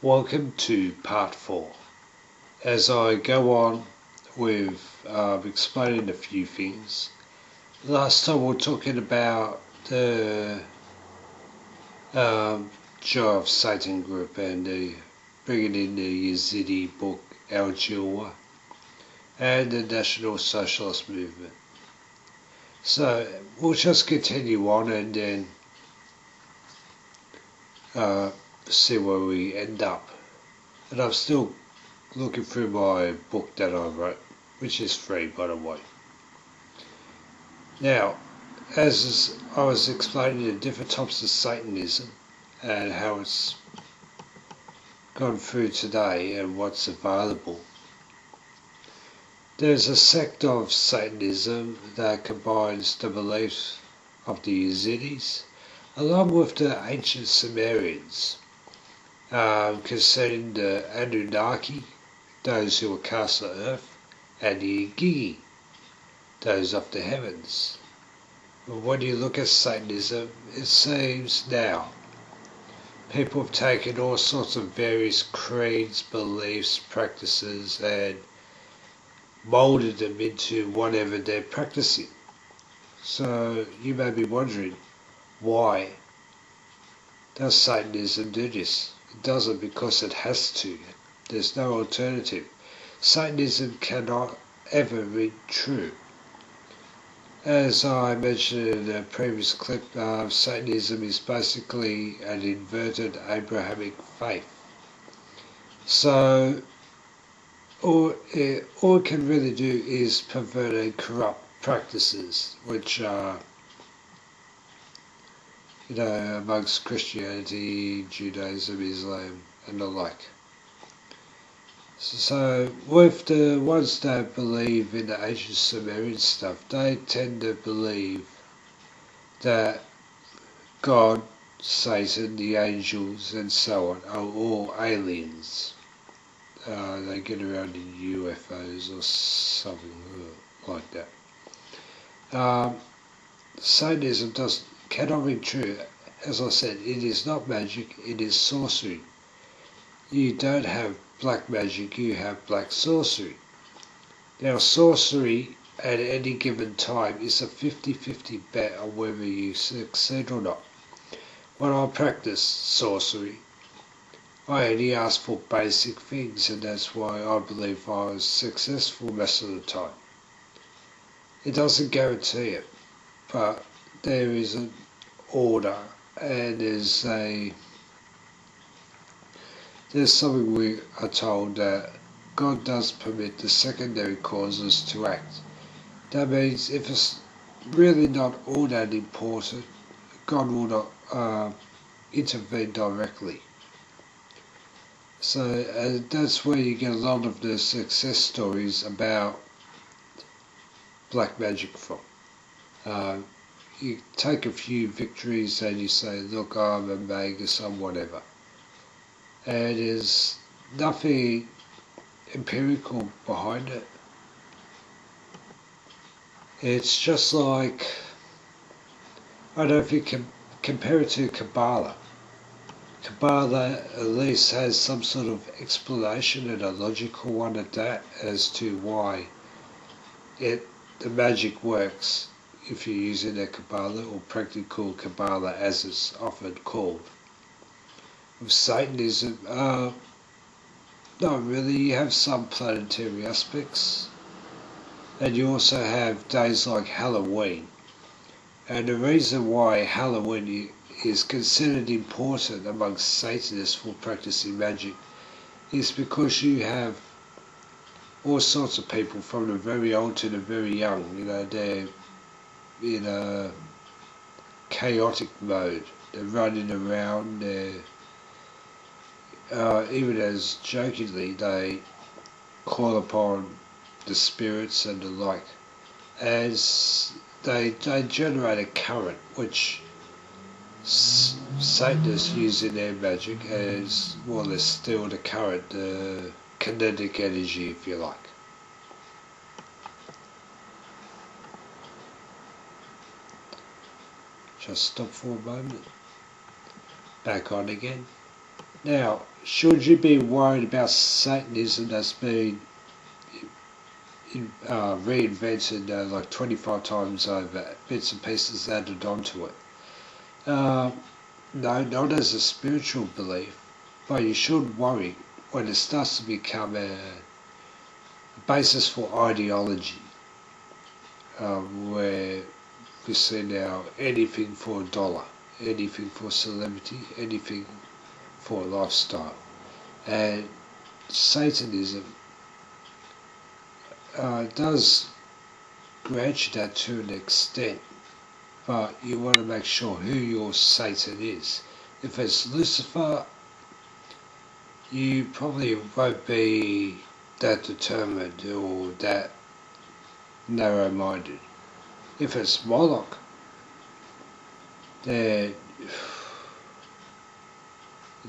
Welcome to part 4. As I go on with explaining a few things, last time we were talking about the Jar of Satan group and bringing in the Yazidi book Al Jilwa and the National Socialist movement. So we'll just continue on and then see where we end up. And I'm still looking through my book that I wrote, which is free by the way. Now, as I was explaining the different types of Satanism and how it's gone through today and what's available, there's a sect of Satanism that combines the beliefs of the Yazidis along with the ancient Sumerians concerning the Anunnaki, those who were cast on earth, and the Igigi, those of the heavens. But when you look at Satanism, it seems now people have taken all sorts of various creeds, beliefs, practices, and moulded them into whatever they're practicing. So you may be wondering, why does Satanism do this? It doesn't because it has to. There's no alternative. Satanism cannot ever ring true. As I mentioned in a previous clip, Satanism is basically an inverted Abrahamic faith. So all it can really do is pervert and corrupt practices, which are amongst Christianity, Judaism, Islam, and the like. So with the ones that believe in the ancient Sumerian stuff, they tend to believe that God, Satan, the angels, and so on are all aliens. They get around in UFOs or something like that. Satanism cannot ring true. As I said, it is not magic, it is sorcery. You don't have black magic, you have black sorcery. Now sorcery at any given time is a 50-50 bet on whether you succeed or not. When I practice sorcery, I only ask for basic things, and that's why I believe I was successful most of the time. It doesn't guarantee it, but there is an order and there's something we are told that God does permit the secondary causes to act. That means if it's really not all that important, God will not intervene directly. So that's where you get a lot of the success stories about black magic from. You take a few victories and you say, look, I'm a magus, I'm whatever. And there's nothing empirical behind it. It's just like, I don't know if you can compare it to Kabbalah. Kabbalah at least has some sort of explanation, and a logical one at that, as to why the magic works if you're using a Kabbalah, or practical Kabbalah as it's often called. With Satanism, not really. You have some planetary aspects, and you also have days like Halloween. And the reason why Halloween is considered important amongst Satanists for practicing magic is because you have all sorts of people, from the very old to the very young. They're in a chaotic mode. They're running around. Even as jokingly, they call upon the spirits and the like, as they generate a current which Satanists use in their magic as more or less still the current, the kinetic energy, if you like. Just stop for a moment. Back on again. Now, should you be worried about Satanism that's been reinvented like 25 times over, bits and pieces added onto it? No, not as a spiritual belief, but you should worry when it starts to become a basis for ideology, where we see now anything for a dollar, anything for celebrity, anything for lifestyle. And Satanism does grant you that to an extent, but you want to make sure who your Satan is. If it's Lucifer, you probably won't be that determined or that narrow-minded. If it's Moloch, then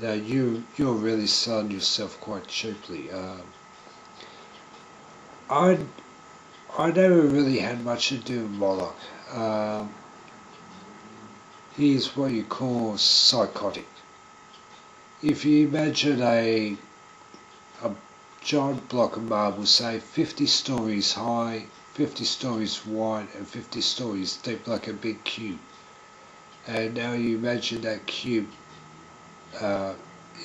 you're really selling yourself quite cheaply. I never really had much to do with Moloch. He's what you call psychotic. If you imagine a giant block of marble, say 50 stories high, 50 stories wide, and 50 stories deep, like a big cube. And now you imagine that cube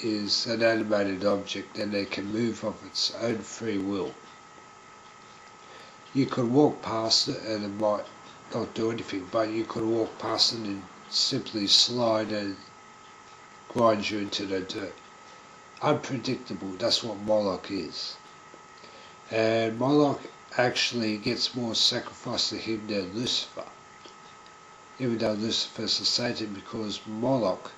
is an animated object and it can move of its own free will. You could walk past it and it might not do anything, but you could walk past it and simply slide and grind you into the dirt. Unpredictable, that's what Moloch is. And Moloch actually gets more sacrifice to him than Lucifer, even though Lucifer's a Satan, because Moloch,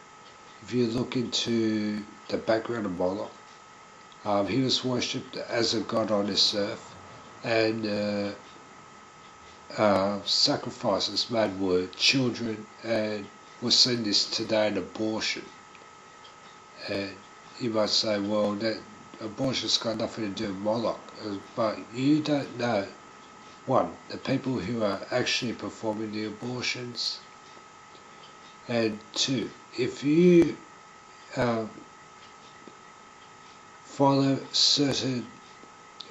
if you look into the background of Moloch, he was worshipped as a god on this earth, and sacrifices made were children, and we're seeing this today in abortion. And you might say, well, that abortion's got nothing to do with Moloch, but you don't know, one, the people who are actually performing the abortions, and two, if you follow certain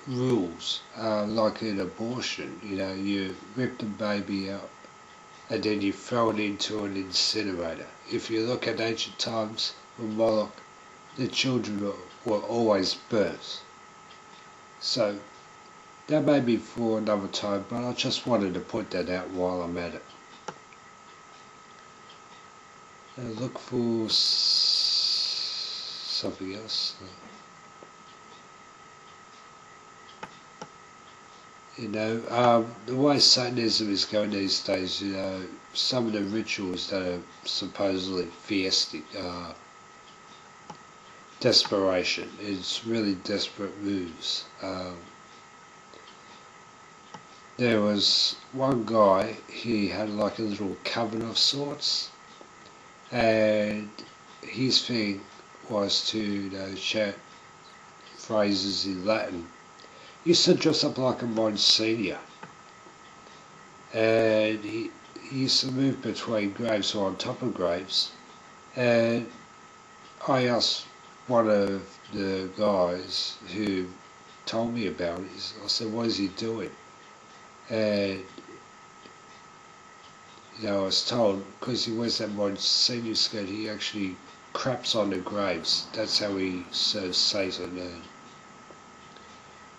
rules, like in abortion, you rip the baby out and then you throw it into an incinerator. If you look at ancient times with Moloch, the children were always burnt. So that may be for another time, but I just wanted to point that out while I'm at it. Look for something else. The way Satanism is going these days, some of the rituals that are supposedly theistic are desperation. It's really desperate moves. There was one guy, he had like a little coven of sorts, and his thing was to chant phrases in Latin. He used to dress up like a Monsignor, and he used to move between graves or on top of graves. And I asked one of the guys who told me about it, I said, what is he doing? And I was told, because he wears that Monsignor skirt, he actually craps on the graves. That's how he serves Satan. And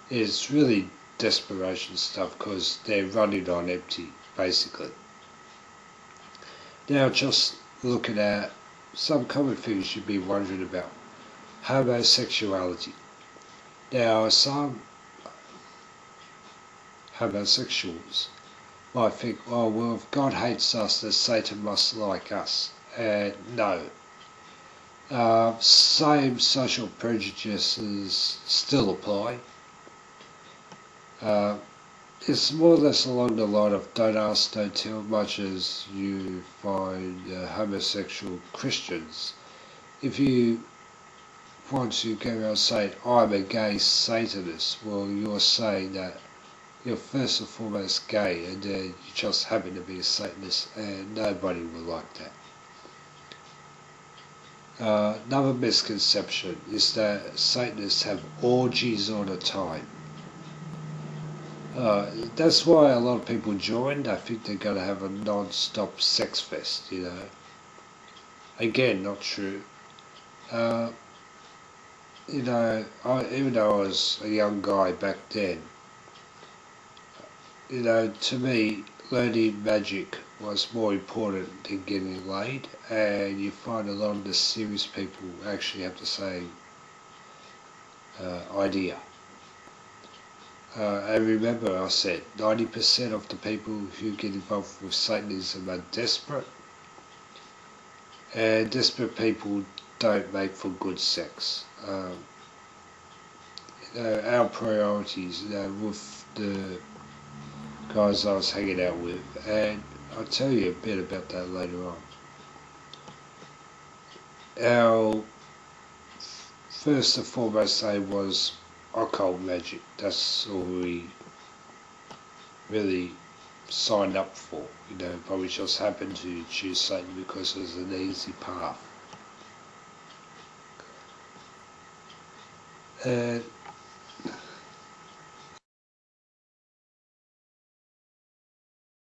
it's really desperation stuff, because they're running on empty, basically. Now, just looking at some common things you'd be wondering about. Homosexuality. Now, some homosexuals might think, oh, well, if God hates us, then Satan must like us. No. Same social prejudices still apply. It's more or less along the line of don't ask, don't tell, much as you find homosexual Christians. If you want to go around saying, I'm a gay Satanist, well, you're saying that you're first and foremost gay, and you just happen to be a Satanist, and nobody will like that. Another misconception is that Satanists have orgies all the time. That's why a lot of people join. I think they're going to have a non-stop sex fest, you know. Again, not true. Uh, you know, even though I was a young guy back then, you know, to me, learning magic was more important than getting laid, and you find a lot of the serious people actually have the same idea. And remember, I said 90% of the people who get involved with Satanism are desperate, and desperate people don't make for good sex. You know, our priorities, you know, with the guys I was hanging out with, and I'll tell you a bit about that later on. Our first and foremost aim was occult magic. That's all we really signed up for, you know, but we just happened to choose Satan because it was an easy path. And